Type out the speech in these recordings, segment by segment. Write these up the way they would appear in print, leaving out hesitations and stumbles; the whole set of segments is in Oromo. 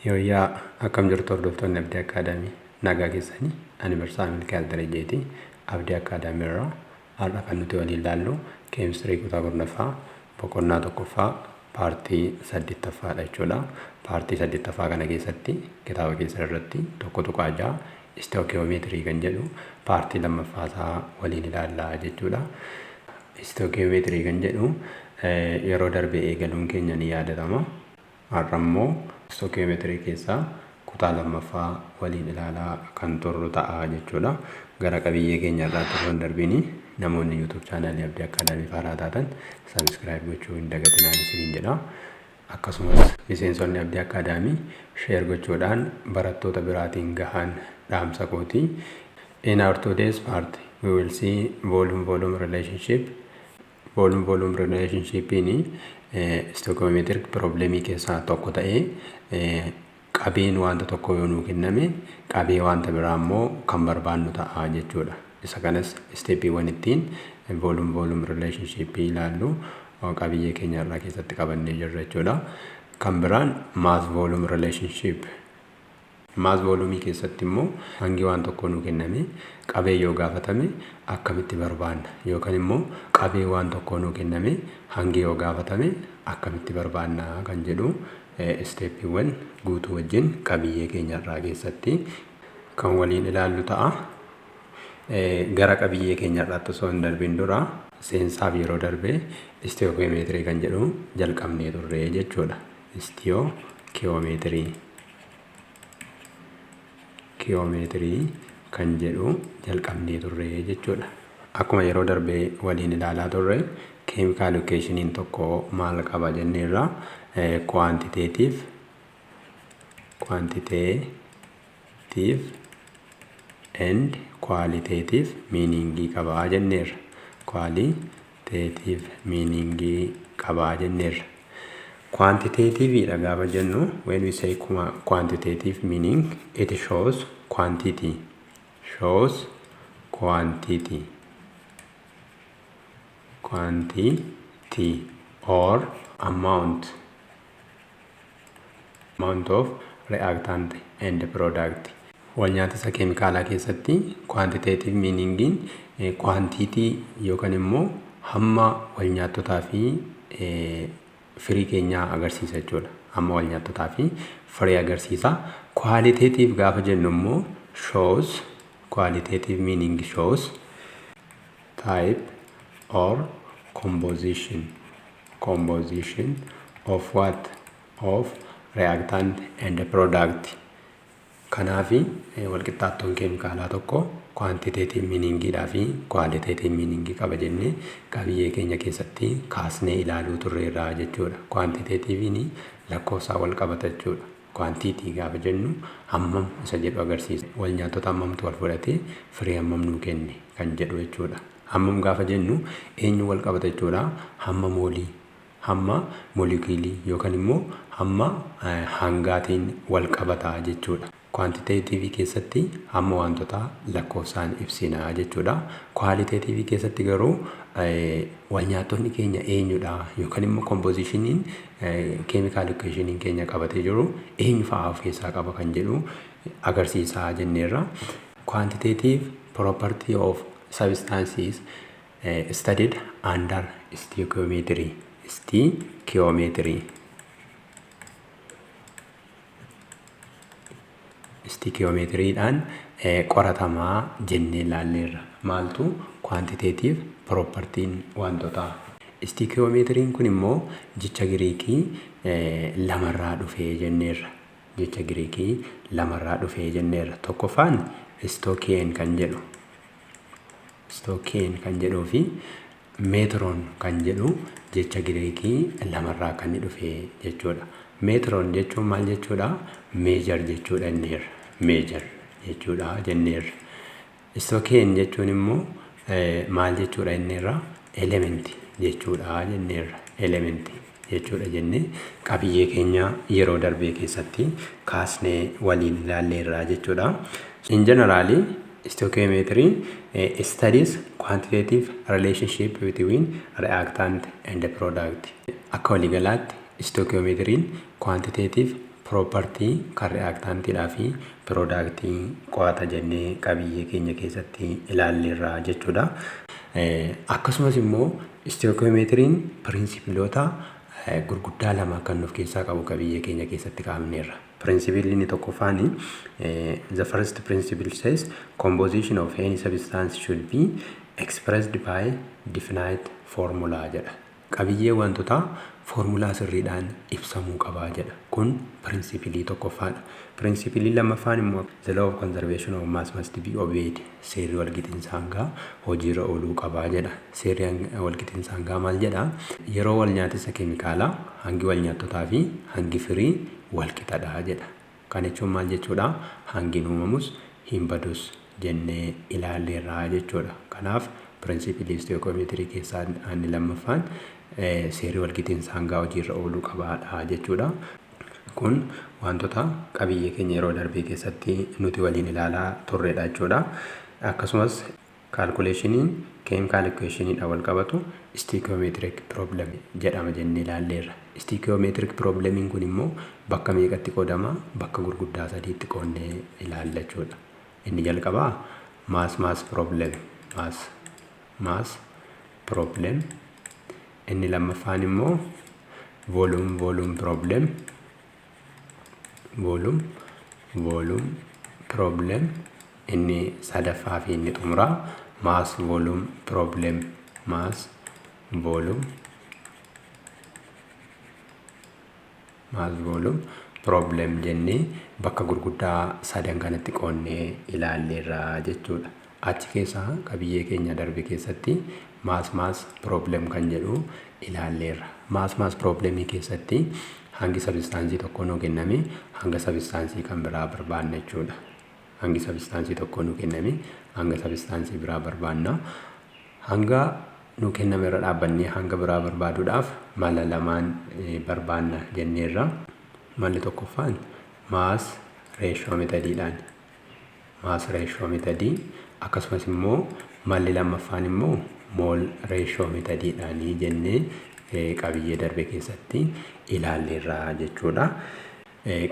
Yooyyaa akkam jirtu hordoftoonni Abdii Akaadaamii nagaa keessanii ani barsaa Milkaa'el Darajeeti. Abdii Akaadaamii irraa har'a kan nuti waliin ilaallu keemistirii kutaa kurnaffaa boqonnaa tokkoffaa paartii 8ffaadha jechuudha. Paartii 8ffaa kana keessatti kitaaba keessa irratti tokko tuqaa ja'a istookiyoomeetirii kan jedhu paartii lammaffaasaa waliin ilaallaa jechuudha. Istookiyoomeetirii kan jedhu yeroo darbee eegaluun keenya ni yaadatama. Har'a immoo istookiyoomeetirii keessaa kutaa lammaffaa waliin ilaalaa kan turru ta'a jechuudha. Gara qabiyyee keenya irraatti osoo hin darbiin namoonni YouTube chaanaalii Abdii Akaadaamii faaraa taatan sabiskiraayib gochuu hin dagatinaa isiniin jedha. Akkasumas miseensonni Abdii Akaadaamii sheer gochuudhaan barattoota biraatiin gahaan dhaamsa kooti. In our today's part we will see volume relationship. Volume relationship ini istookiyoomeetirik probleemii keessaa tokko ta'ee qabeen wanta tokko yoo nuu kenname qabee wanta biraa immoo kan barbaannu ta'a jechuudha. Isa kanas isteepiiwwan ittiin volume relationship ilaallu qabiyyee keenya irraa keessatti qabannee jirra jechuudha. Kan biraan mass volume relationship. Mass volume keessatti immoo hangi waan tokko nuu kenname qabee yoo gaafatame akkamitti barbaanna yookaan immoo qabee waan tokko nuu kenname hangi yoo gaafatame akkamitti barbaanna kan jedhu isteepiiwwan guutuu wajjin qabiyyee keenya irraa keessatti kan waliin ilaallu ta'a. Gara qabiyyee keenya irraatti osoo hin darbiin dura seensaaf yeroo darbee istookiyoomeetirii kan jedhu jalqabnee turre jechuudha. Istookiyoomeetirii kan jedhu jalqabnee turre jechuudha. Akkuma yeroo darbee waliin ilaalaa turre chemical equationin tokko maal qaba jenneerra quantitative and qualitative meaning qaba jenneerra. Qualitative meaning qaba jenneerra. Quantitative dha gaafa jennu when we say quantitative meaning it shows quantity or amount of reactant and product. Walnyaata isa keemikaalaa keessatti quantitative meaning quantity yookaan immoo hamma walnyaatotaa fi firii keenyaa agarsiisa jechuudha. Hamma walnyaatotaa fi firii agarsiisa. Qualitative gaafa jennu immoo qualitative meaning shows type or composition of what? Of reactant and product. Kanaafi walqixxaattoon keemikaalaa tokko quantitative meaning dhaa fi qualitative meaning qaba jennee qabiyyee keenya keessatti kaasnee ilaaluu turreerra jechuudha. Quantitative lakkoofsaa wal qabata jechuudha. Quantity gaafa jennu hammam isa jedhu agarsiisa. Walnyaatota hammamtu wal fudhatee firii hammam nuu kenne kan jedhu jechuudha. Hammam gaafa jennu eenyu wal qabata jechuudha. Hamma moolii, hamma moolekiyulii yookaan immoo hamma hangaatiin wal qabata jechuudha. Quantitative keessatti hamma wantoota lakkoofsaan ibsina jechuudha. Qualitative keessatti garuu walnyaatonni keenya eenyudha yookaan immoo compositionin chemical equationin keenya qabatee jiru eenyu fa'aa of keessaa qaba kan jedhu agarsiisaa jenneerra. Quantitative property of substances studied under stoichiometry. Stoichiometriidhaan qoratamaa jennee ilaalleerra. Maaltu quantitative propertiin wantootaa. Stoichiometriin kun immoo jecha Giriikii lamarraa dhufee jenneerra. Tokkoffaan stoikeen kan jedhuu fi meetiroon kan jedhu jecha Giriikii lamarraa kan dhufe jechuudha. Meetiroon jechuun maal jechuudha? Meejor jechuudha jenneerra. Stoikeen jechuun immoo maal jechuudha jenneerra? Element jechuudha jennee qabiyyee keenya yeroo darbee keessatti kaasnee waliin ilaalleerra jechuudha. In general stoichiometry studies quantitative relationship between reactant and product. Akka waliigalaatti stoichiometriin quantitative property kan reactantiidhaa fi productii qo'ata jennee qabiyyee keenya keessatti ilaalleerra jechuudha. Akkasumas immoo stoichiometriin pirinsipilota gurguddaa lama kan of keessaa qabu qabiyyee keenya keessatti kaa'amneerra. Principle inni tokkoffaan the first principle says composition of any substance should be expressed by definite formula jedha. Qabiyyee wantoota formulaa sirriidhaan ibsamuu qabaa jedha. Kun pirinsipilii tokkoffaadha. Pirinsipilii lammaffaan immoo the law of conservation of mass must be obeyed. Seerri walqixinsa hangaa hojiirra ooluu qabaa jedha. Seerri walqixinsa hangaa maal jedha? Yeroo wal nyaatisa keemikaalaa hangi wal nyaattotaa fi hangi firii walqixadha jedha. Kana jechuun maal jechuudha? Hangi uumamus hin badus jennee ilaalleerra jechuudha. Kanaaf pirinsipilii stoichiometrii keessaa inni lammaffaan seerri walqixinsa hangaa hojiirra ooluu qabaadha jechuudha. Kun wantoota qabiyyee keenya yeroo darbee keessatti nuti waliin ilaalaa turredha jechuudha. Akkasumas calculationin chemical equationidha wal qabatu stoichiometric problem jedhama jennee ilaalleerra. Stoichiometric problemiin kun immoo bakka meeqatti qoodama? Bakka gurguddaa sadiitti qoodnee ilaalla jechuudha. Inni jalqabaa mass problem, mass problem. Inni lammaffaan immoo volume problem, volume problem. Inni sadaffaa fi inni xumuraa mass volume problem, mass volume problem jennee bakka gurguddaa sadan kanatti qoodnee ilaalleerra jechuudha. Achi keessaa qabiyyee keenya darbe keessatti mass problem kan jedhu ilaalleerra. Mass problemii keessatti hangi sabistaansii tokko nuu kenname hanga sabistaansii kan biraa barbaanna jechuudha. Hangi sabistaansii tokko nuu kenname hanga sabistaansii biraa barbaanna. Hanga nuu kenname irra dhaabbannee hanga biraa barbaaduudhaaf mala lamaan barbaanna jenneerra. Malli tokkoffaan mass ratio methodidhaan. Mass ratio methodii akkasumas immoo malli lammaffaan immoo mole ratio methodidhaan jennee qabiyyee darbe keessatti ilaalleerra jechuudha.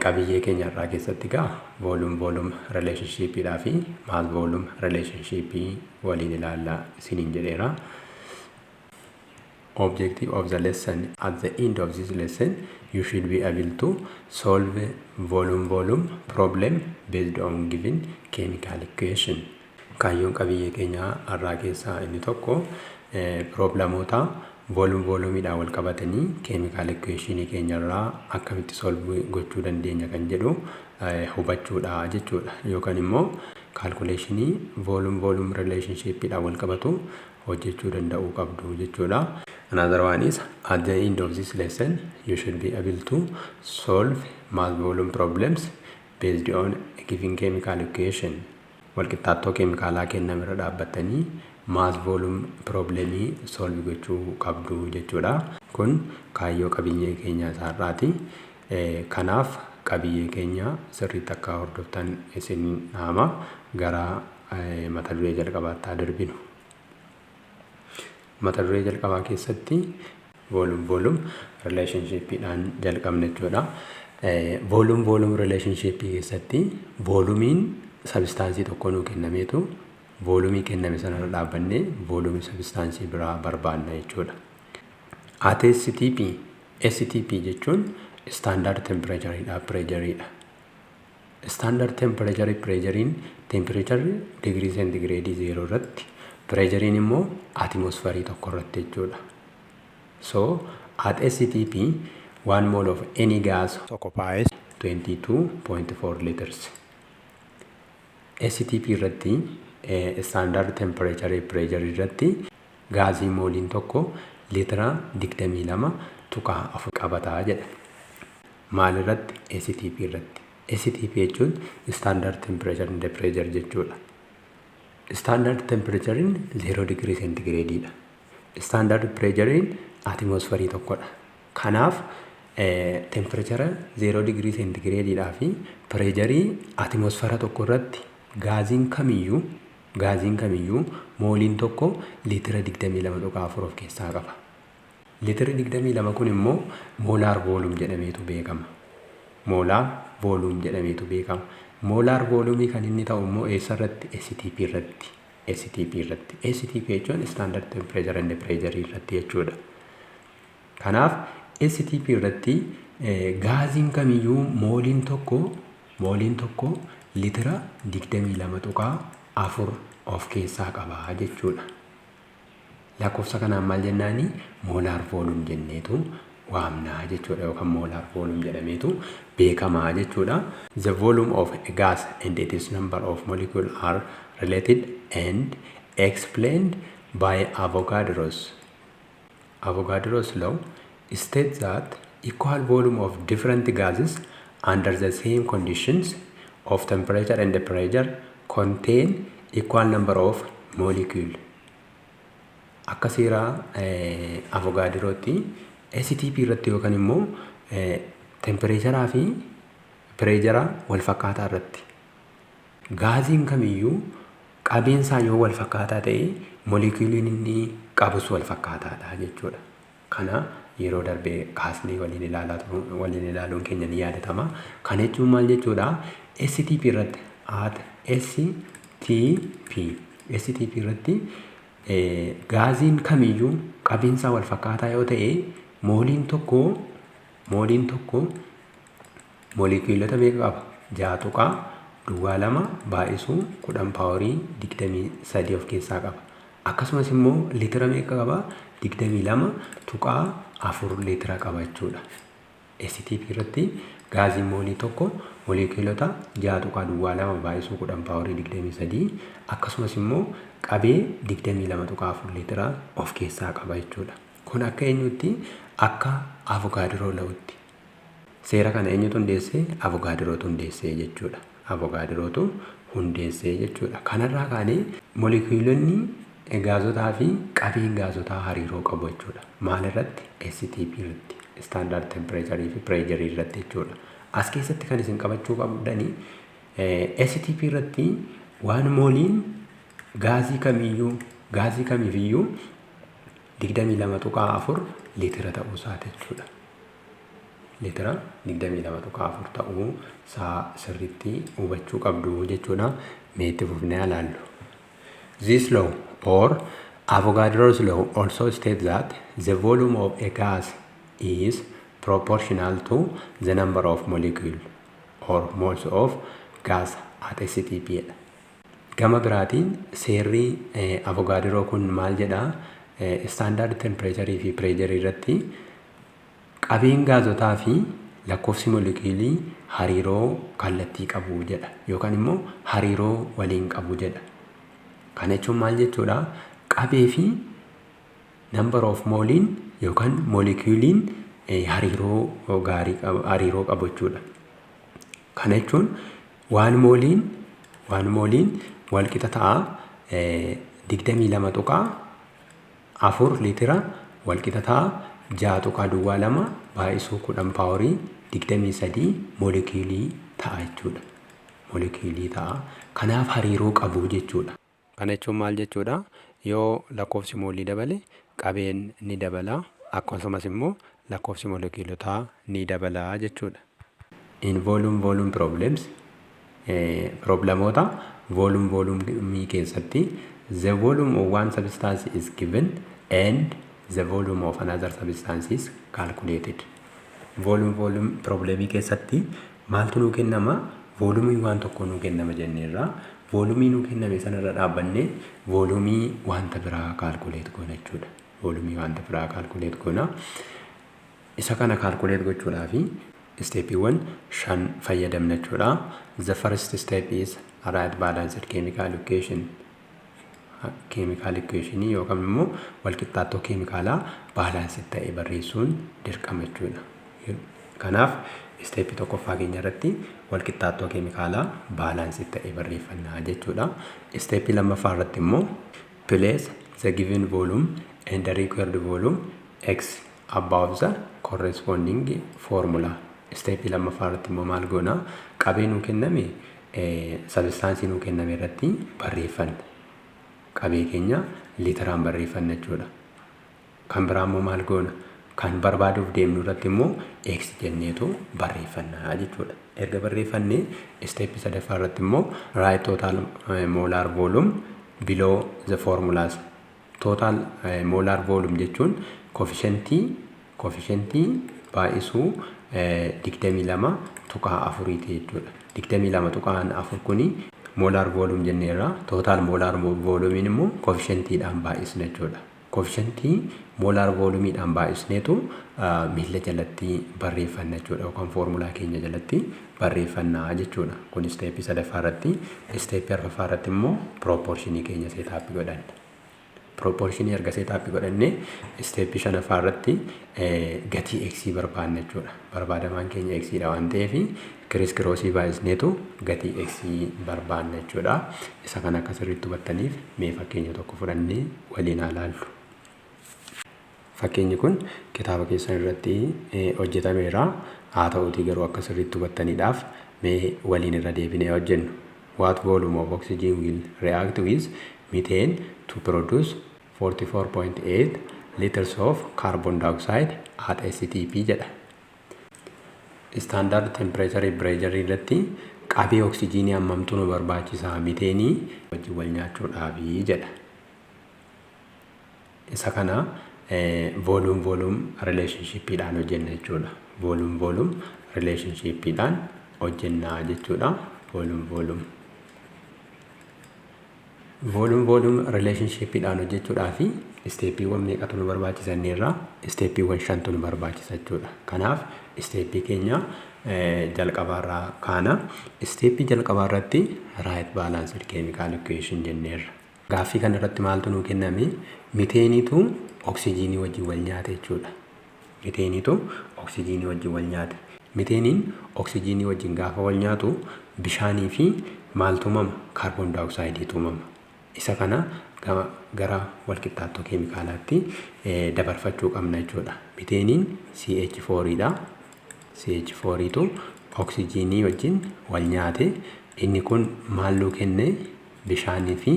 Qabiyyee keenya irraa keessatti gaa volume relationshipidhaa fi mass volume relationship waliin ilaalla isiniin jedheera. Objective of the lesson: at the end of this lesson you should be able to solve volume problem based on given chemical equation. Kaayyoon qabiyyee keenya irraa keessaa inni tokko problemoota volumeidhaan wal qabatanii chemical equation keenya irraa akkamitti solve gochuu dandeenya kan jedhu hubachuudha jechuudha. Yookaan immoo calculationii volume relationshipidhaan wal qabatu hojjechuu danda'uu qabdu jechuudha. Another one is at the end of this lesson you should be able to solve mass volume problems based on a given chemical equation. Walqixxaattoo keemikaalaa kenname irra dhaabbatanii mass volume problemii solve gochuu qabdu jechuudha. Kun kaayyoo qabiyyee keenya isaarraati. Kanaaf qabiyyee keenya sirriitti akka hordoftan isin dhaama. Gara mata duree jalqabaatti darbinu. Mata duree jalqabaa keessatti volume relationshipidhaan jalqabna jechuudha. Volume relationship keessatti volumiin sabistaansii tokko nuu kennameetu volumii kenname sanarra dhaabbannee volumii sabistaansii biraa barbaanna jechuudha. At STP jechuun standard temperatureidha, pressureidha. Standard temperature pressurein temperature degree centigrade 0 irratti, pressurein immoo atmosphere tokko irratti jechuudha. So at STP 1 mole of any gas occupies 22.4 liters. STP irratti standard temperature pressure irratti gaazii mooliin tokko liitira 22.4 qabataa jedha. Maal irratti? STP irratti. STP jechuun standard temperature and pressure jechuudha. Standard temperature in 0 degree centigrade dha. Standard pressure in atmosphere tokkodha. Kanaaf temperature 0 degree centigrade dhaa fi pressure atmosphere tokko irratti gaaziin kamiyyuu mooliin tokko liitira 22.4 of keessaa qaba. Liitira 22 kun immoo molar volume jedhameetu beekama. molar volume jedhameetu beekama. Molar volume kan inni ta'u immoo eessarratti? STP irratti. STP jechuun standard temperature and pressure irratti jechuudha. Kanaaf STP irratti gaaziin kamiyyuu mooliin tokko litira 22.4 of keessaa qaba jechuudha. Lakkoofsa kanaan maal jennaani? Molar volume jenneetu waamnaa jechuudha yookaan molar volume jedhameetu beekamaa jechuudha. The volume of a gas and its number of molecules are related and explained by Avogadro's law states that equal volume of different gases under the same conditions of temperature and pressure contain equal number of molecules. Akka seera Avogadrotti STP irratti yookaan immoo tempereecharaa fi pireejaraa wal fakkaataa irratti gaaziin kamiyyuu qabeensaa yoo wal fakkaataa ta'e moolekuuliin inni qabus wal fakkaataadha jechuudha. Kana yeroo darbee kaasnee waliin ilaaluun keenya ni yaadatama. Kana jechuun maal jechuudha? STP irratti STP irratti gaaziin kamiyyuu qabeensaa wal fakkaataa yoo ta'e mooliin tokko moolekuulota meeqa qaba? 6.2 baay'isuu 10 paaworii 23 of keessaa qaba. Akkasumas immoo litira meeqa qaba? 22.4 litira qaba jechuudha. STP irratti gaaziin moolii tokko moolekuulota 6.2 baay'isuu 10 paaworii 23 akkasumas immoo qabee 22.4 litira of keessaa qaba jechuudha. Kun akka eenyutti? Akka Avogadroo lawutti. Seera kana eenyutu hundeessee? Avogadrootu hundeessee jechuudha. Avogadrootu hundeessee jechuudha. Kanarraa kaanee moolekuulonni gaazotaa fi qabeen gaazotaa hariiroo qabu jechuudha. Maalirratti? STP irratti. Standard temperature fi pressure irratti jechuudha. As keessatti kan isin qabachuu qabdani STP irratti waan mooliin gaazii kamiifiyyuu 22.4 litira ta'uu isaati jechuudha. Litira 22.4 ta'uu isaa sirriitti hubachuu qabdu jechuudha. Mee itti fufnee ilaallu. This law or Avogadro's law also states that the volume of a gas is proportional to the number of molecules or moles of gas at STP. Gama biraatiin seerri Avogadroo kun maal jedhaa? Standard temperature fi pressure irratti qabeen gaazotaa fi lakkoofsi moolekuulii hariiroo kallattii qabu jedha yookaan immoo hariiroo waliin qabu jedha. Kana jechuun maal jechuudha? Qabee fi number of mooliin yookaan moolekuuliin hariiroo qabu jechuudha. Kana jechuun waan mooliin wal qixa ta'a 22.4 litira wal qixa ta'a 6.2 baay'isuu 10 paaworii 23 moolekuulii ta'a jechuudha. Moolekuulii ta'a. Kanaaf hariiroo qabu jechuudha. Kana jechuun maal jechuudha? Yoo lakkoofsi moolii dabale qabeen ni dabala akkasumas immoo lakkoofsi moolekuulotaa ni dabala jechuudha. In volume problems problemoota volume keessatti the volume of one substance is given and the volume of another substance is calculated. Volume problemii keessatti maaltu nuu kennama? Volumii waan tokko nuu kennama jenneerra. Volumii nuu kenname sanarra dhaabbannee volumii wanta biraa calculate goona jechuudha. Volumii wanta biraa calculate goona. Isa kana calculate gochuudhaafi steepiiwwan 5 fayyadamna jechuudha. The first step is right balanced chemical equation yookaan immoo walqixxaattoo keemikaalaa baalaansii ta'e barreessuun dirqama jechuudha. Kanaaf steepii tokkoffaa keenya irratti walqixxaattoo keemikaalaa baalaansii ta'e barreeffannaa jechuudha. Steepii lammaffaa irratti immoo place the given volume and the required volume x above the corresponding formula. Steepii lammaffaa irratti immoo maal goona? Qabee nuu kenname sabistaansii nuu kenname irratti barreeffanna. Qabee keenya litiraan barreeffanna jechuudha. Kan biraa immoo maal goona? kan barbaaduuf deemnu irratti immoo x jenneetu barreeffannaa jechuudha. Erga barreeffannee isteeppii sadaffaa irratti immoo write total molar volume below the formulas. Total molar volume jechuun koefficientii baay'isuu 22.4 jechuudha. 22.4 kuni molar volume jenneerra. Total molar volume immoo koefficientiidhaan baay'isna jechuudha. Koefficientii molar volumeidhaan baay'isneetu miila jalatti barreeffanna jechuudha yookaan foormulaa keenya jalatti barreeffannaa jechuudha. Kun isteeppii sadaffaa irratti. Isteeppii arfaffaa irratti immoo proportionii keenya seetaappii godhanna. Proportionii erga seetaappii godhannee isteeppii shanaffaa irratti gatii x barbaanna jechuudha. Barbaadamaan keenya x dha waan ta'eef kiriis kiroosii baay'isneetu gatii x barbaanna jechuudha. Isa kana akka sirriitti hubattaniif mee fakkeenya tokko fudhannee waliin haa ilaallu. Fakkeenyi kun kitaaba keessan irratti hojjetameera. Haa ta'uutii garuu akka sirriitti hubattaniidhaaf mee waliin irra deebinee hojjennu. What volume of oxygen will react with methane to produce 44.8 liters of carbon dioxide at STP jedha. Standard temperature pressure irratti qabee oksijiinii hammamtu nu barbaachisa miteenii wajjin wal nyaachuudhaaf jedha. Isa kana volume relationship dhaan hojjenna jechuudha. Volume relationship dhaan hojjenna jechuudha. Volume relationship dhaan hojjechuudhaaf isteeppiiwwan meeqatu nu barbaachisan irraa isteeppiiwwan 5tu nu barbaachisa jechuudha. Kanaaf isteeppii keenya jalqabaarraa kaana. Isteeppii jalqabaarratti right balanced chemical equation jenneerra. Gaaffii kana irratti maaltu nu kenname? Miteeniitu oksijiinii wajjin wal nyaate jechuudha. Miteeniin oksijiinii wajjin gaafa wal nyaatu bishaanii fi maaltu uumama? Kaarboon daayoksaayidiitu uumama. Isa kana gara walqixxaattoo keemikaalaatti dabarfachuu qabna jechuudha. Miteeniin CH4 dha. CH4tu oksijiinii wajjin wal nyaate. Inni kun maal nuu kenne? Bishaanii fi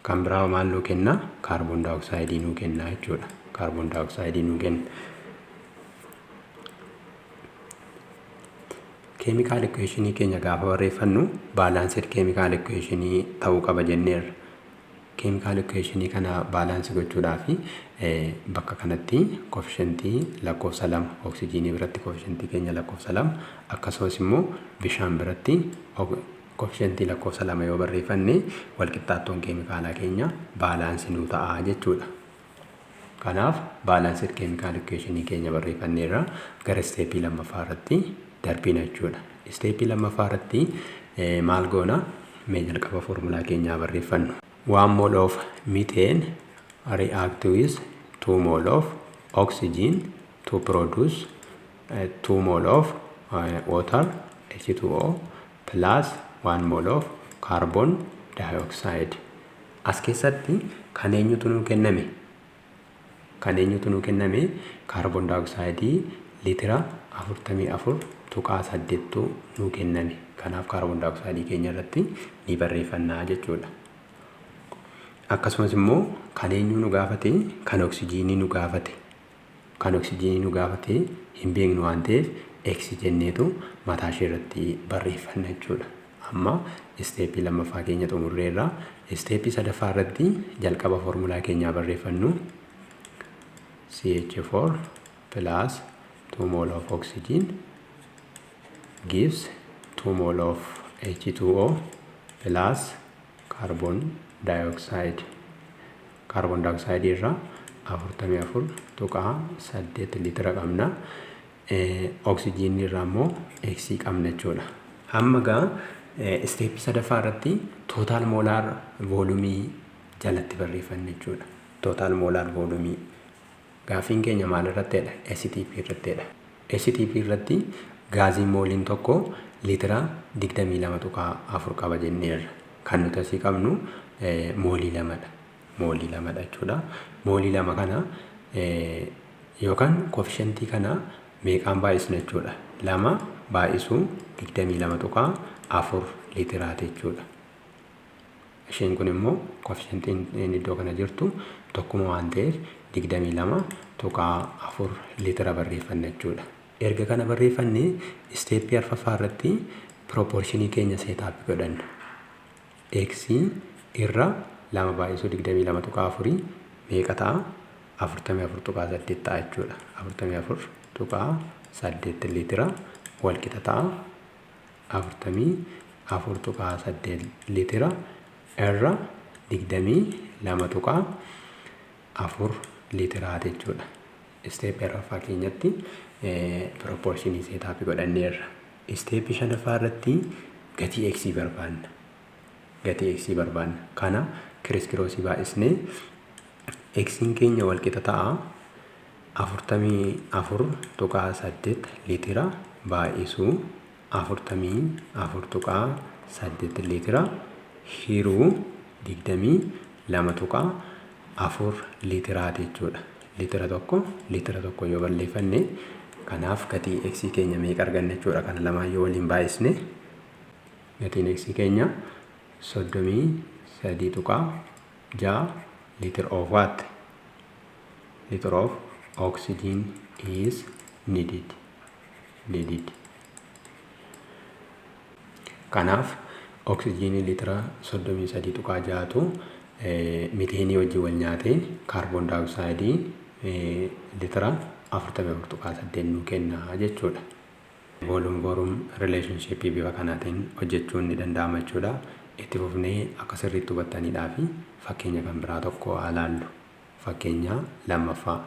kan biraa maal nuu kenna? Kaarboon daayoksaaidii nuu kenna jechuudha. Kaarboon daayoksaaidii nuu kenna. Chemical equation keenya gaafa barreeffannu balanced chemical equation ta'uu qaba jenneerra. Chemical equation kana balance gochuudhaaf bakka kanatti koefficientii lakkoofsa 2 oksijiinii biratti koefficientii keenya lakkoofsa 2 akkasumas immoo bishaan biratti koefficientii lakkoofsa 2 yoo barreeffanne walqixxaattoon keemikaalaa keenya baalaansii nuu ta'a jechuudha. Kanaaf balanced chemical equation keenya barreeffanneerra gara steepii lammaffaa irratti darbina jechuudha. Steepii lammaffaa irratti maal goona? Mee jalqaba foormulaa keenyaa barreeffannu. 1 mole of methane react with 2 mole of oxygen to produce 2 mole of water H2O plus 1 mole of carbon dioxide. As keessatti kan eenyutu nuu kenname? Carbon dioxide litira 44.8 nuu kenname. Kanaaf carbon dioxide keenya irratti ni barreeffannaa jechuudha. Akkasumas immoo kan eenyu nu gaafate? Kan oksijiinii nu gaafate. Hin beeknu waan ta'eef x jenneetu mataa ishee irratti barreeffanna jechuudha. Amma isteepii lammaffaa keenya xumurreerra. Isteepii sadaffaa irratti jalqaba foormulaa keenyaa barreeffannu. CH4 plus 2 mole of oxygen gives 2 mole of H2O plus carbon dioxide. Carbon dioxide irraa 44.8 litira qabna. Oksijiinii irraa immoo x qabna jechuudha. Amma gaa isteepii sadaffaa irratti total molar volume jalatti barreeffanne jechuudha. Total molar volume gaafiin keenya maal irrattidha? STP irrattidha. STP irratti gaaziin mooliin tokko litira 22.4 qaba jenneerra. Kan nuti asii qabnu moolii 2dha. Jechuudha. Moolii 2 kana yookaan koefficientii kana meeqaan baay'isna jechuudha? 2 baay'isuu 22.4 litiraati jechuudha. isheen kun immoo koefficientiin iddoo kana jirtu tokkuma waan ta'eef 22.4 liitira barreeffanna jechuudha. Erga kana barreeffannee isteeppii arfaffaa irratti proportionii keenya seetaap godhanna. X irra 2 baay'isuu 22.4 meeqa ta'a? 44.8 ta'a jechuudha. 44.8 liitira wal qixa ta'a. 44.8 liitira irra 22.4 liitiraati jechuudha. Isteeppii arfaffaa keenyatti proportionii seetaap godhanneerra. Isteeppii shanaffaa irratti gatii X barbaanna. Kana kiriskiroosii baay'isnee X keenya wal qixa ta'a 44.8 liitira baay'isuu 44.8 liitira hiruu 22.4 liitiraati jechuudha. Liitira tokko yoo balleeffanne kanaaf gatii X keenya meeqa arganna jechuudha. Kana lamaan yoo waliin baay'isne gatiin X keenya 33.6 liter of what? Liter of oxygen is needed. Kanaaf oksijiinii liitira 33.6tu miteenii wajjin wal nyaatee kaarboon daayoksayidii liitira 44.8 nuu kenna jechuudha. Volume relationship bifa kanaatiin hojjechuun ni danda'ama jechuudha. Itti fufnee akka sirriitti hubattaniidhaa fi fakkeenya kan biraa tokko ilaallu. Fakkeenya lammaffaa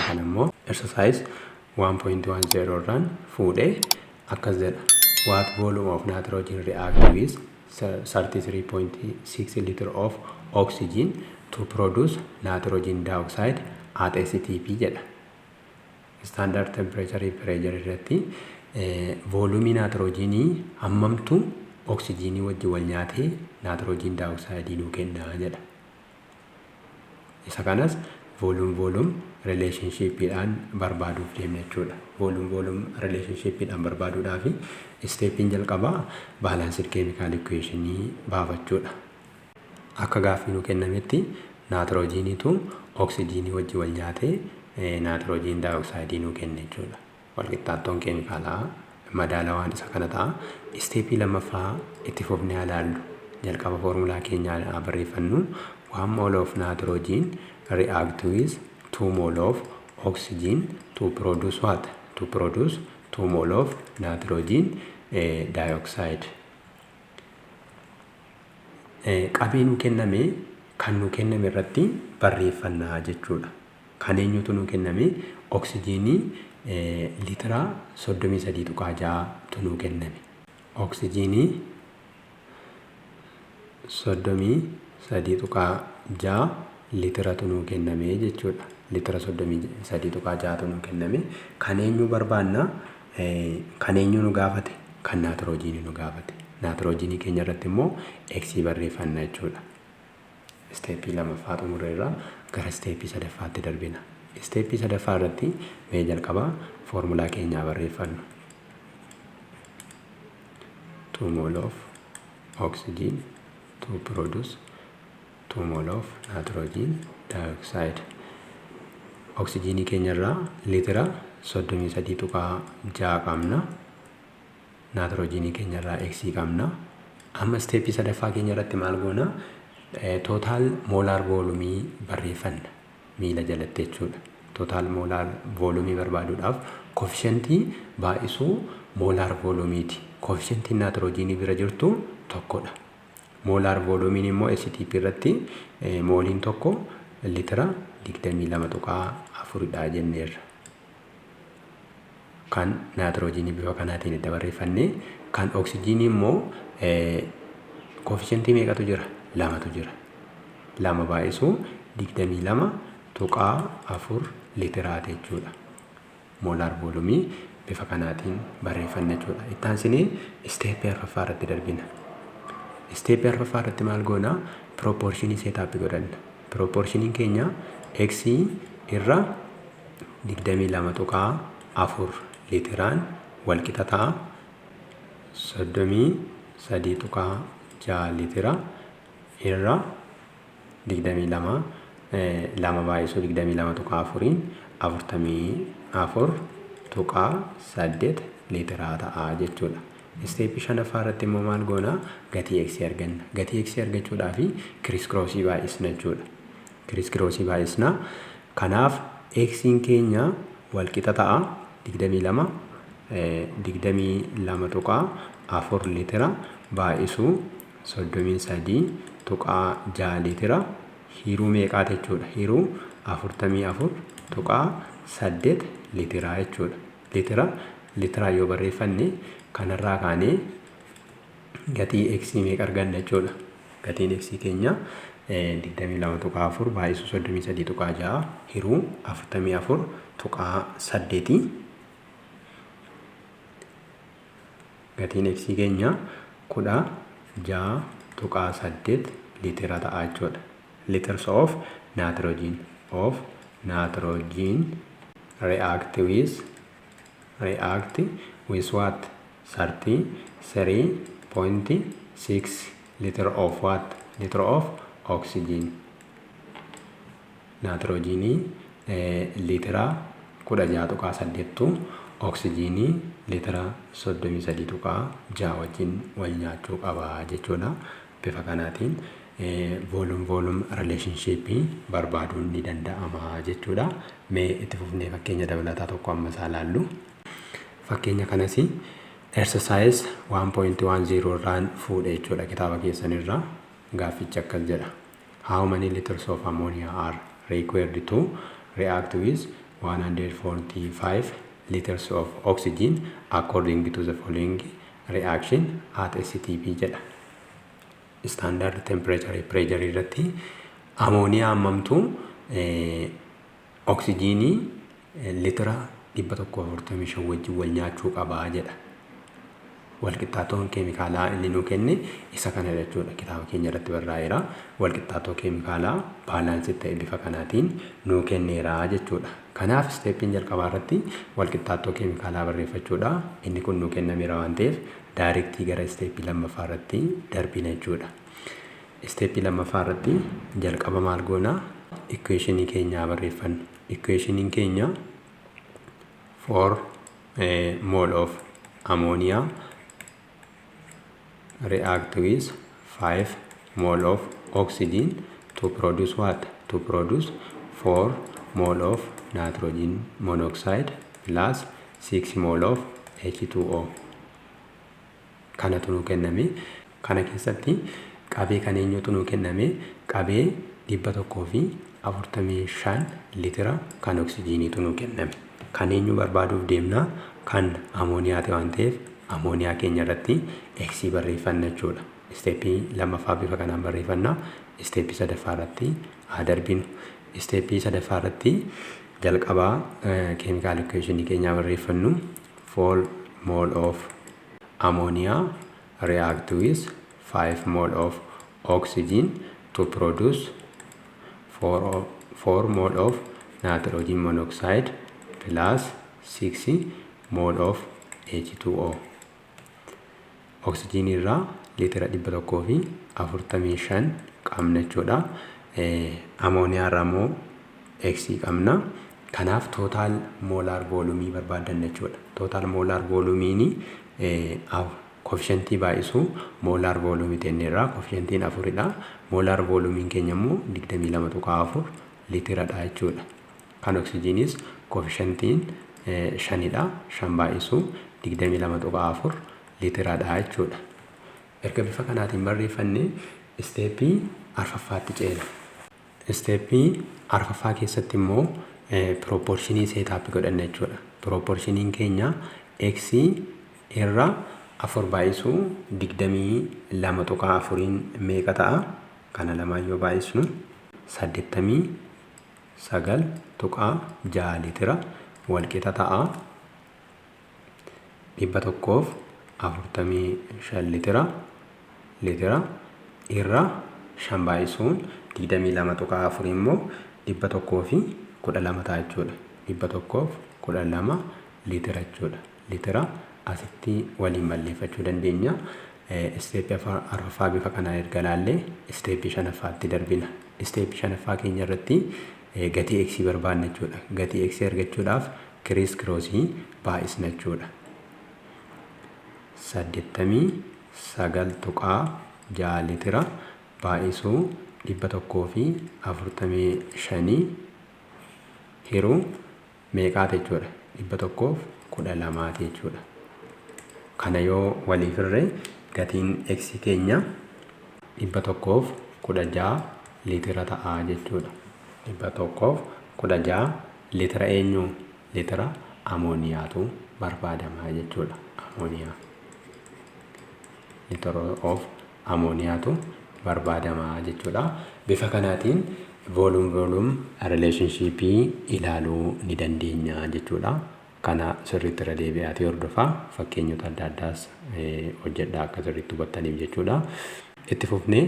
kana immoo exercise 1.10 irraan fuudhee akkas jedha. What volume of nitrogen react with 33.6 liter of oxygen to produce nitrogen dioxide at STP jedha. Standard temperature pressure irratti volumii nitrogenii hammamtu oksijiinii wajjin wal nyaatee nitrogen dioxide nuu kenna jedha. Isa kanas volume relationshipidhaan barbaaduuf deemna jechuudha. Volume relationshipidhaan barbaaduudhaaf isteeppiin jalqabaa balanced chemical equation baafachuudha. Akka gaaffii nuu kennametti nitroogeniitu oksijiinii wajjin wal nyaatee nitrogen dioxide nuu kenna jechuudha. Walqixxaattoon keemikaalaa madaalawaan isa kana ta'a. Isteeppii lammaffaa itti fufnee ilaallu. Jalqaba foormulaa keenyaa barreeffannu 1 mole of nitrogen react with 2 mole of oxygen to produce what? To produce 2 mole of nitrogen dioxide. Qabee nuu kenname kan nuu kenname irratti barreeffannaa jechuudha. Kan eenyutu nuu kenname? Oksijiinii liitira 33.6 nuu kenname. Oksijiinii 33.6 liitira nuu kenname jechuudha. Liitira 33.6 nuu kenname. Kan eenyu barbaanna? Kan eenyu nu gaafate? Kan nitroogeenii nu gaafate. Nitroogeenii keenya irratti immoo X barreeffanna jechuudha. Isteeppii lamaffaa xumurreerra gara isteeppii sadaffaatti darbina. Isteeppii sadaffaa irratti mee jalqabaa foormulaa keenyaa barreeffannu. 2 mole of oxygen to produce 2 mole of nitrogen dioxide. Oksijiinii keenya irraa liitira 33.6 qabna. Nitroogeenii keenya irraa X qabna. Amma isteeppii sadaffaa keenya irratti maal goona? Total molar volume barreeffanna miila jalatti jechuudha. Total molar volume barbaaduudhaaf koefficientii baay'isuu molar volumeeti. Koefficientiin nitroogeenii bira jirtu tokkodha. Molar volume immoo STP irratti mooliin tokko liitira 22.4 jenneerra. Kan nitroogeenii bifa kanaatiin itti barreeffannee kan oksijiinii immoo koefficientii meeqatu jira? 2tu jira. 2 baay'isuu 22.4 liitiraati jechuudha. Molar volume bifa kanaatiin barreeffanna jechuudha. Itti aansinee isteeppii arfaffaa irratti darbina. Isteeppii arfaffaa irratti maal goona? Proportionii seetaap godhanna. Proportioniin keenya X irra 22.4 liitiraan wal qixa ta'a 33.6 liitira irra 22 lama baay'isuu 22 tuqaa 4 44 tuqaa 8 liitiraa ta'a jechuudha. Isteeppii shanaffaa irratti immoo maal goona? Gatii x arganna. Gatii x argachuudhaaf kiriis kiroosii baay'isna jechuudha. Kiriis kiroosii baay'isna. Kanaaf x'n keenya wal qixa ta'a 22 tuqaa 4 liitira baay'isuu 33 tuqaa 6 liitira hiruu meeqaa jechuudha? Hiruu 44 tuqaa 8 liitiraa jechuudha. Liitiraa yoo barreeffanne kanarraa kaanee gatii x meeqa arganna jechuudha. Gatiin x keenya 22 tuqaa 4 baay'isuu 33 tuqaa 6 hiruu 44 tuqaa 8. Gatiin x keenya 16 tuqaa 8 liitira ta'a jechuudha. Liters of nitrogen react with what? 33.6 liter of what? Liter of oxygen. Nitrogenii liitira 16 tuqaa 8 oksijiinii liitira 33 tuqaa 6 wajjin wal nyaachuu qaba jechuudha. Bifa kanaatiin volume relationship barbaaduun ni danda'ama jechuudha. Mee itti fufnee fakkeenya dabalataa tokko amma isaa ilaallu. Fakkeenya kanas exercise 1.10 irraan fuudhe jechuudha kitaaba keessanirraa. Gaaffichi akkas jedha. How many liters of ammonia are required to react with 145 liters of oxygen according to the following reaction at STP jedha. Standard temperature pressure irratti ammooniyaa hammamtu oksijiinii liitira 145 wajjin wal nyaachuu qabaa jedha. Walqixxaatoon keemikaalaa inni nuu kenne isa kana jechuudha. Kitaaba keenya irratti barraa'eera. Walqixxaatoo keemikaalaa baalaansii ta'e bifa kanaatiin nuu kenneera jechuudha. Kanaaf isteeppiin jalqabaa irratti walqixxaatoo keemikaalaa barreeffachuudha. Inni kun nuu kennameera waan ta'eef daayirektii gara isteeppii lammaffaa irratti darbina jechuudha. Isteeppii lammaffaa irratti jalqaba maal goona? Equationii keenyaa barreeffanna. Equationiin keenya 4 mole of ammonia react with 5 mole of oxygen to produce what? To produce 4 mole of nitrogen monoxide plus 6 mole of H2O. Kanatu nuu kenname. Kana keessatti qabee kan eenyutu nuu kenname? Qabee 145 liitira kan oksijiiniitu nuu kenname. Kan eenyu barbaaduuf deemna? Kan ammooniyaati waan ta'eef ammooniyaa keenya irratti x barreeffanna jechuudha. Isteeppii lammaffaa bifa kanaan barreeffanna. Isteeppii sadaffaa irratti haa darbinu. Isteeppii sadaffaa irratti jalqabaa chemical equation keenyaa barreeffannu 4 mole of ammonia react with 5 mole of oxygen to produce 4 mole of nitrogen monoxide plus 6 mole of H2O. Oxygen irraa liitira 145 qabna jechuudha. Ammooniyaa irraa immoo x qabna. Kanaaf total molar volume barbaadanna jechuudha. Total molar volume koefficientii baay'isuu molar volume tenneerraa koefficientiin 4dha. Molar volume keenya immoo 22.4 liitiradha jechuudha. Kan oksijiinis koefficientiin 5dha. 5 baay'isuu 22.4 liitiradha jechuudha. Erga bifa kanaatiin barreeffannee isteeppii arfaffaatti ceena. Isteeppii arfaffaa keessatti immoo proportionii seetaappi godhanna jechuudha. Proportioniin keenya x irra 4 baay'isuu 22.4 meeqa ta'a? Kana lamaan yoo baay'isnu 89.6 liitira wal qixa ta'a. 145 liitira irra 5 baay'isuun 22.4 immoo 112 ta'a jechuudha. 112 liitira jechuudha. Liitira asitti waliin balleeffachuu dandeenya. Isteeppii arfaffaa bifa kanaan erga ilaallee isteeppii shanaffaatti darbina. Isteeppii shanaffaa keenya irratti gatii x barbaanna jechuudha. Gatii x argachuudhaaf kiriis kiroosii baay'isna jechuudha. 89.6 liitira baay'isuu 145 hiruu meeqaati jechuudha? 112 jechuudha. Kana yoo waliif irree gatiin x keenya 116 liitira ta'a jechuudha. 116 liitira eenyu? Liitira amooniyaatu barbaadama jechuudha. Amooniyaa. Liitira of amooniyaatu barbaadama jechuudha. Bifa kanaatiin volume relationship ilaaluu ni dandeenya jechuudha. Kana sirriitti irra deebi'aatee hordofaa fakkeenyota adda addaas hojjedhaa akka sirriitti hubattaniif jechuudha. Itti fufnee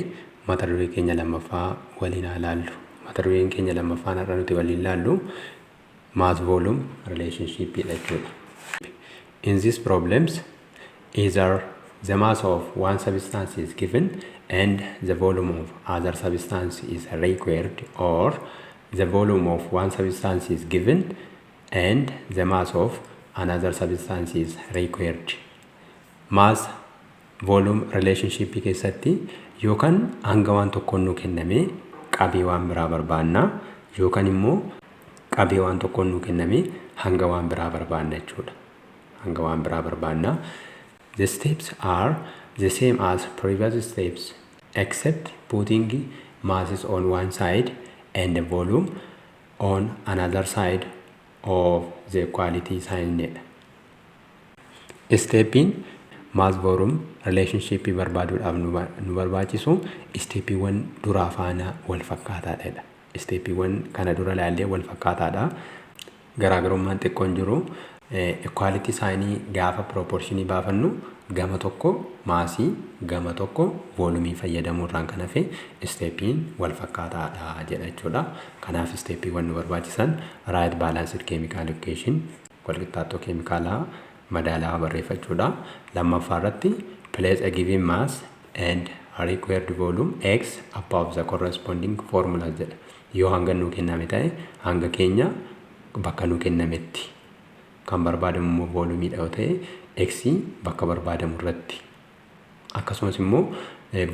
mata duree keenya lammaffaa waliin ilaallu. Mata dureen keenya lammaffaan har'a nuti waliin ilaallu mass volume relationship jechuudha. In these problems, either the mass of one substance is given and the volume of other substance is required, or the volume of one substance is given and the mass of another substance is required. Mass volume relationship keessatti yookaan hanga waan tokkoon nu kenname qabee waan biraa barbaanna yookaan immoo qabee waan tokkoon nu kenname hanga waan biraa barbaanna jechuudha. Hanga waan biraa barbaanna. The steps are the same as previous steps except putting masses on one side and the volume on another side of the equality sign. Stepin mass volume relationship barbaaduudhaaf nu barbaachisu steepiiwwan duraa faana wal fakkaataadha. Steepiiwwan kana dura ilaallee wal fakkaataadha. Garaagarummaan xiqqoon jiru equality sign gaafa proportionii baafannu gama tokko maasii gama tokko volumii fayyadamuudhaan kan hafe steepiin wal fakkaataadha jedha jechuudha. Kanaaf steepiiwwan nu barbaachisan right balanced chemical equation walqixxaattoo keemikaalaa madaalawaa barreeffachuudha. Lammaffaa irratti place a given mass and required volume x above the corresponding formula jedha. Yoo hanga nuu kenname ta'e hanga keenya bakka nuu kennametti kan barbaadamu immoo volumiidha yoo ta'e x bakka barbaadamu irratti akkasumas immoo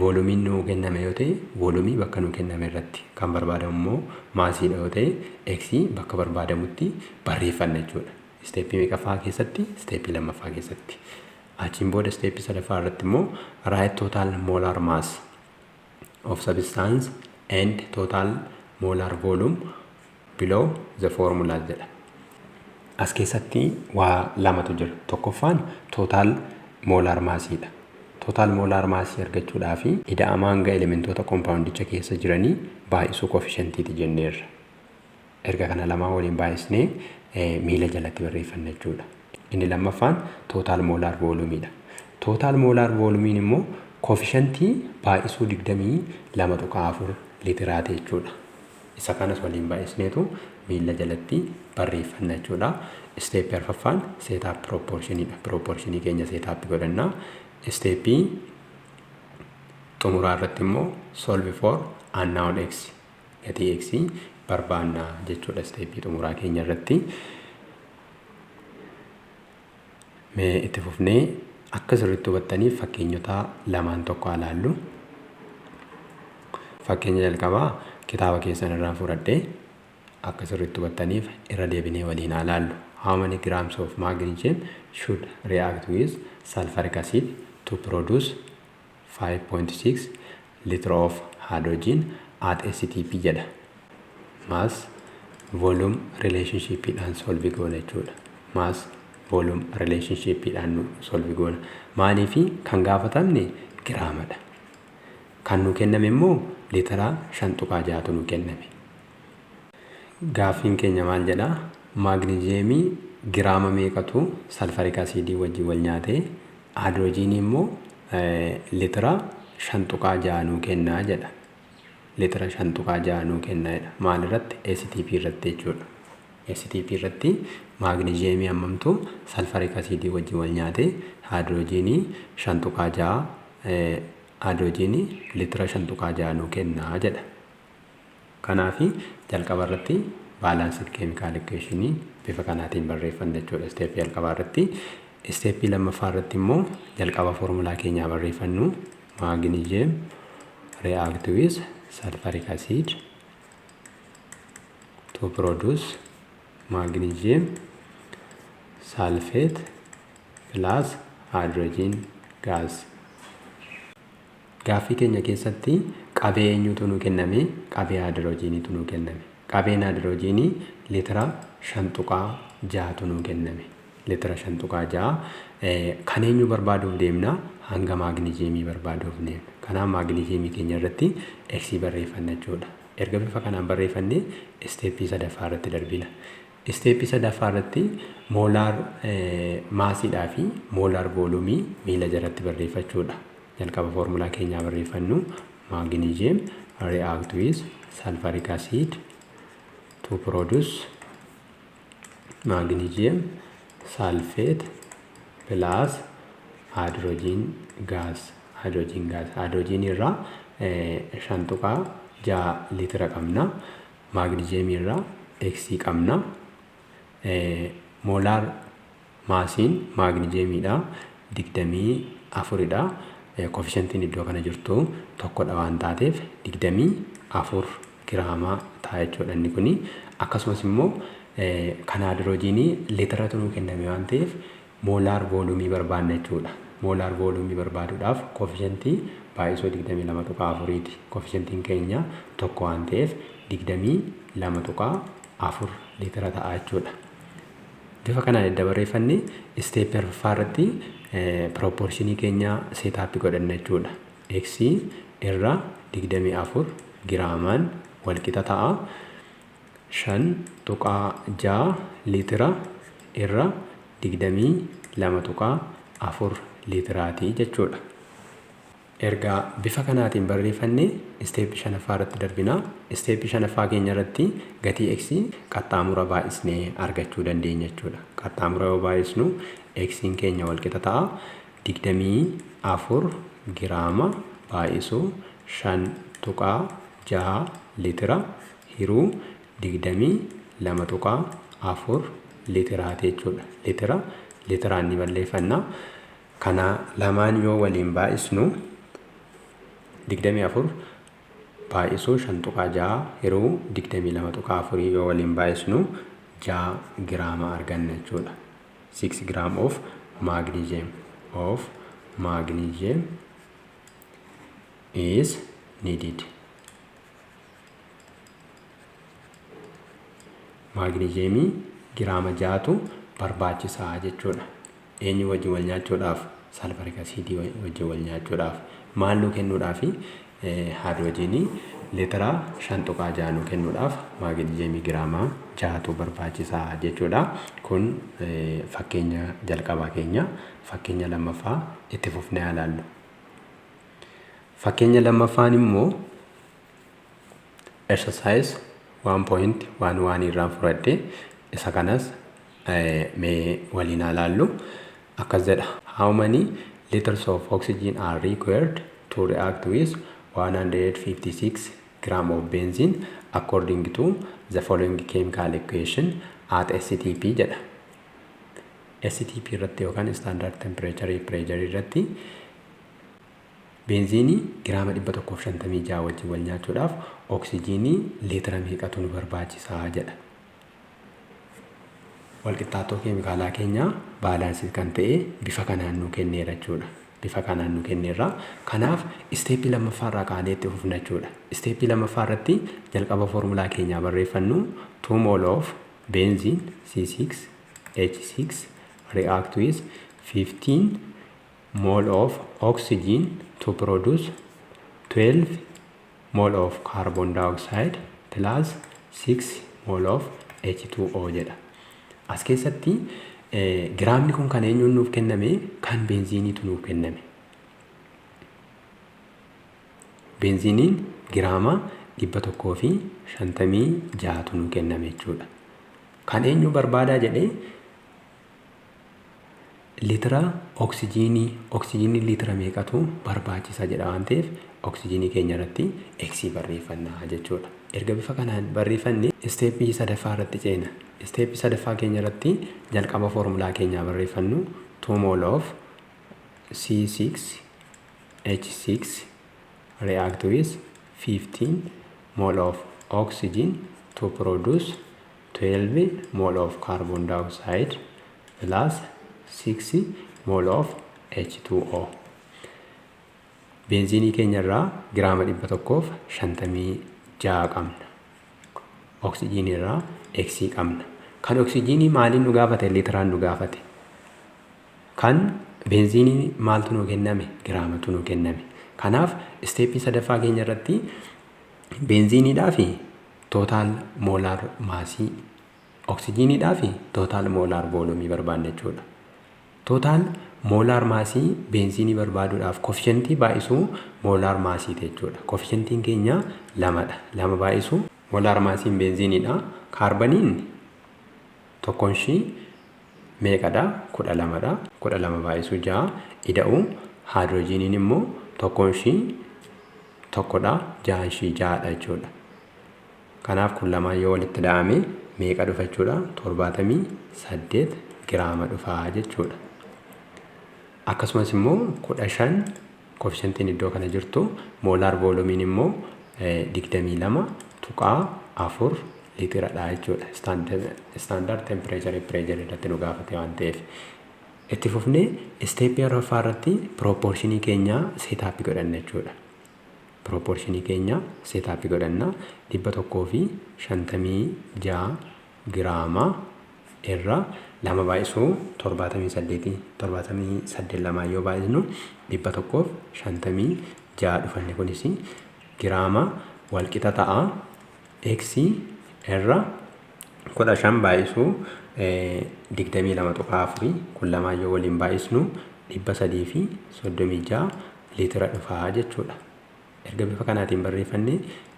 volumiin nuu kenname yoo ta'e volumii bakka nuu kenname irratti kan barbaadamu immoo maasiidha yoo ta'e x bakka barbaadamutti barreeffanna jechuudha. Steepii meeqaffaa keessatti? Steepii lammaffaa keessatti. Achiin booda steepii sadaffaa irratti immoo write total molar mass of substance and total molar volume below the formula jedha. As keessatti waa lamatu jira. Tokkoffaan total molar massiidha. Total molar mass argachuudhaaf ida'amaa hanga elementoota compoundicha keessa jiranii baay'isuu coefficientiiti jenneerra. Erga kana lamaan waliin baay'isnee miila jalatti barreeffanna jechuudha. Inni lammaffaan total molar volumeidha. Total molar volume immoo coefficientii baay'isuu 22.4 liitiraati jechuudha. Isa kanas waliin baay'isneetu miila jalatti barreeffanna jechuudha. Steepii arfaffaan setup proportionidha. Proportionii keenya setup godhanna. Steepii xumuraa irratti immoo solve for unknown x gatii x barbaanna jechuudha. Steepii xumuraa keenya irratti mee itti fufnee akka sirriitti hubattaniif fakkeenyota lamaan tokko ilaallu. Fakkeenya jalqabaa kitaaba keessan irraa fudhadhee akka sirriitti hubattaniif irra deebinee waliin ilaallu. How many grams of magnesium should react with sulfuric acid to produce 5.6 liter of hydrogen at STP jedha. Mass volume relationship dhaan solve goona jechuudha. Mass volume relationship dhaan solve goona. Maaliifi kan gaafatamne giraamadha. Kan nu kenname immoo litira 5.6 nu kenname. Gaaffiin keenya maal jedha? Maagneziyeemii giraama meeqatu sulfuric acid wajjin wal nyaatee hydrogenii immoo litira 5.6 nu kennaa jedha. Litira 5.6 nu kennaa jedha. Maal irratti? STP irratti jechuudha. STP irratti maagneziyeemii hammamtu sulfuric acid wajjin wal nyaatee hydrogenii 5.6 haadrojiinii liitira 5.6 nuu kennaa jedha. Kanaaf jalqaba irratti baalaansii keemikaal equationii bifa kanaatiin barreeffanna jechuudha. Isteeppii jalqabaa irratti. Isteeppii lammaffaa irratti immoo jalqaba foormulaa keenyaa barreeffannu maagniziyeem react with sulfuric acid to produce magnesium sulfate plus hydrogen gas. Gaaffii keenya keessatti qabee eenyutu nuu kenname? Qabee haadrojiiniitu nuu kenname. Qabeen haadrojiinii liitira 5.6 nuu kenname. Liitira 5.6 kan eenyu barbaaduuf deemna? Hanga maagniziyeemii barbaaduuf deemna. Kanaaf maagniziyeemii keenya irratti X barreeffanna jechuudha. Erga bifa kanaan barreeffannee isteeppii sadaffaa irratti darbina. Isteeppii sadaffaa irratti moolaar maasiidhaa fi moolaar voolumii miila jalatti barreeffachuudha. Jalqaba foormulaa keenyaa barreeffannu maagniziyeem react with sulfuric acid to produce magnesium sulfate plus hydrogen gas. Hydrogen irraa 5.6 liitira qabna. Magnesium irraa X qabna. Moolaar maasiin magnesiumidha 24dha. Koefficientiin iddoo kana jirtu tokkodha waan taateef 24 giraamaa ta'a jechuudha inni kuni. Akkasumas immoo kan haadrojiinii liitira nuu kenname waan ta'eef moolaar voolumii barbaanna jechuudha. Moolaar voolumii barbaaduudhaaf koefficientii baay'isoo 22.4ti. Koefficientiin keenya tokko waan ta'eef 22.4 liitira ta'a jechuudha. Bifa kanaan edda barreeffanne isteeppii arfaffaa irratti proportionii keenya seetaappii godhanna jechuudha. X irra 24 giraamaan walqixa ta'a. 5.6 liitira irra 22.4 liitiraati jechuudha. Erga bifa kanaatiin barreeffanne isteeppii shanaffaa irratti darbina. Isteeppii shanaffaa keenya irratti gatii X qaxxaamura baay'isnee argachuu dandeenya jechuudha. Qaxxaamura yoo baay'isnu X'n keenya walqixa ta'a. 24 giraama baay'isuu 5.6 liitira hiruu 22.4 liitiraati jechuudha. Liitiraan ni balleeffanna. Kana lamaan yoo waliin baay'isnu 24 baay'isuu 5.6 hiruu 22.4 yoo waliin baay'isnu 6 giraama arganna jechuudha. 6 gram of magnesium is needed. Magnesiumii giraama 6tu barbaachisaa jechuudha. Eenyu wajjin wal nyaachuudhaaf? Sulfuric acid wajjin wal nyaachuudhaaf. Maal nuu kennuudhaaf? Haadrojiinii liitira 5.6 nuu kennuudhaaf magnesiumii giraama 6tu barbaachisaa jechuudha. Kun fakkeenya jalqabaa keenya. Fakkeenya lammaffaa itti fufnee ilaallu. Fakkeenya lammaffaan immoo exercise 1.11 irraan fudhadhe isa kanas mee waliin ilaallu. Akkas jedha. How many liters of oxygen are required to react with 156 gram of benzene according to the following chemical equation at STP jedha. STP irratti yookaan standard temperature pressure irratti benziinii giraama 156 wajjin wal nyaachuudhaaf oksijiinii liitira meeqatu nu barbaachisaa jedha. Walqixxaatoo keemikaalaa keenya baalaansii kan ta'e bifa kanaan nu kenneera jechuudha. Bifa kanaan nu kenneera. Kanaaf isteeppii lammaffaa irraa kaanee itti fufna jechuudha. Isteeppii lammaffaa irratti jalqaba foormulaa keenyaa barreeffannu 2 mol of benzene C6H6 react with 15 mol of oxygen to produce 12 mol of carbon dioxide plus 6 mol of H2O jedha. As keessatti giraamni kun kan eenyuun nuuf kenname? Kan benziiniitu nuuf kenname. Benziiniin giraama 156tu nuuf kenname jechuudha. Kan eenyu barbaadaa jedhee liitira oksijiinii liitira meeqatu barbaachisa jedha waan ta'eef oksijiinii keenya irratti x barreeffannaa jechuudha. Erga bifa kanaan barreeffanne isteeppii sadaffaa irratti ceena. Isteeppii sadaffaa keenya irratti jalqaba foormulaa keenyaa barreeffannu 2 mol of C6H6 react with 15 mol of oxygen to produce 12 mol of carbon dioxide plus 6 mol of H2O. Benziinii keenya irraa giraama 156 qabna. Oksijiinii irraa x qabna. Kan oksijiinii maaliin nu gaafate? Liitiraan nu gaafate. Kan benziinii maaltu nu kenname? Giraamatu nu kenname. Kanaaf isteeppii sadaffaa keenya irratti benziiniidhaa fi tootaal moolaar maasii, oksijiiniidhaa fi tootaal moolaar voolumii barbaanne jechuudha. Tootaal moolaar maasii benziinii barbaaduudhaaf koofishentii baay'isuu moolaar maasiiti jechuudha. Koofishentiin keenya 2dha. 2 baay'isuu moolaar maasiin benziiniidha. Kaarbaniin tokkoon ishii meeqadha? 12dha. 12 baay'isuu 6 ida'uu. Haayidrojiiniin immoo tokkoon ishii tokkodha. 6 ishii 6dha jechuudha. Kanaaf kun lamaan yoo walitti dha'ame meeqa dhufa jechuudha? 78 giraama dhufaa jechuudha. Akkasumas immoo 15 koofishentiin iddoo kana jirtu moolaar voolumiin immoo 22.4 liitiradha jechuudha. Standard temperature pressure irratti nu gaafate waan ta'eef. Itti fufnee isteeppii arfaffaa irratti pirooporshinii keenya seetaappii godhanna jechuudha. Pirooporshinii keenya seetaappii godhanna 156 giraama irra 2 baay'isuu 78 lamaa yoo baay'isnu 156 dhufanne kunis giraama walqixa ta'a. X irra 15 baay'isuu 22.4 kun lamaa yoo waliin baay'isnu 336 liitira dhufaa jechuudha. Erga bifa kanaatiin barreeffanne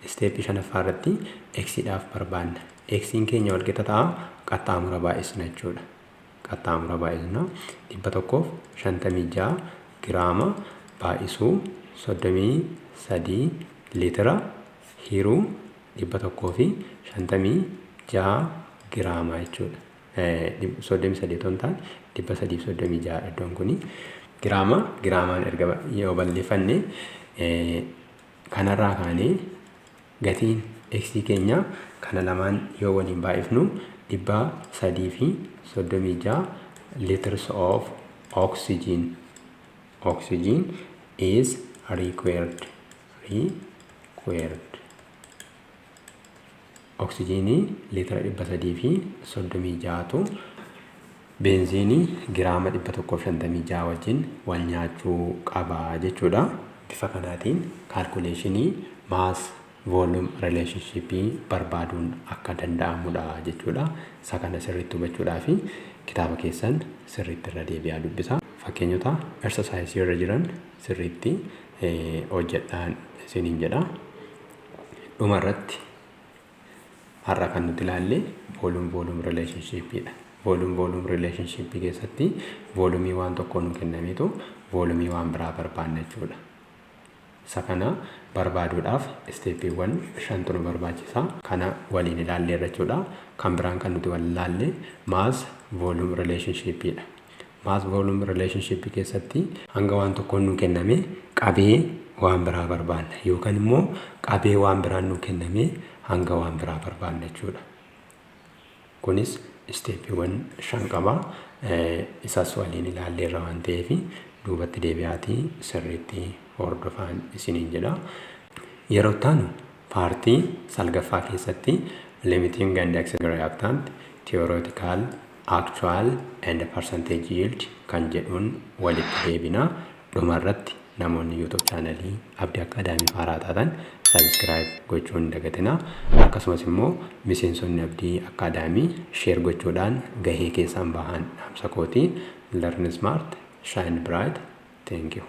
isteeppii shanaffaa irratti x-dhaaf barbaanna. X-in keenya walqixa ta'a qaxxaamura baay'isna jechuudha. Qaxxaamura baay'isna 156 giraama baay'isuu 33 liitira hiruu 156 giraama jechuudha. 33 ton ta'an 336 iddoon kuni giraamaan erga yoo balleeffanne kanarraa kaanee gatiin x keenya kana lamaan yoo waliin baay'ifnu 336 liters of oxygen is required. Oksijiinii liitira 336tu benziinii giraama 156 wajjin wal nyaachuu qaba jechuudha. Bifa kanaatiin kaalkuleeshinii maas voolum rileeshinshippii barbaaduun akka danda'amudha jechuudha. Isa kana sirriitti hubachuudhaaf kitaaba keessan sirriitti irra deebi'aa dubbisa. Fakkeenyota exersaayisii irra jiran sirriitti hojjedhaan isiniin jedha. Dhuma irratti har'a kan nuti ilaalle voolum rileeshinshiippiidha. Voolum rileeshinshiippii keessatti voolumii waan tokkoo nu kennameetu voolumii waan biraa barbaanna jechuudha. Isa kana barbaaduudhaaf isteeppiiwwan 5tu nu barbaachisa. Kana waliin ilaalleerra jechuudha. Kan biraan kan nuti wal ilaalle maas voolum rileeshinshiippiidha. Maas voolum rileeshinshiippii keessatti hanga waan tokkoon nu kenname qabee waan biraa barbaanna yookaan immoo qabee waan biraan nu kenname hanga waan biraa barbaanna jechuudha. Kunis isteeppiiwwan 5 qaba. Isas waliin ilaalleerra waan ta'eef duubatti deebi'aatii sirriitti hordofaan isiniin jedha. Yeroo ittaanu paartii salgaffaa keessatti limiting and exit reactant theoretical actual and percentage yield kan jedhuun walitti deebina. Dhuma irratti namoonni YouTube chaanalii Abdii Akaadaamii haaraa taatan subscribe gochuun hin dagatinaa. Akkasumas immoo miseensonni Abdii Akaadaamii share gochuudhaan gahee keessan bahan dhaamsa kooti. Learn smart, shine bright. Thank you.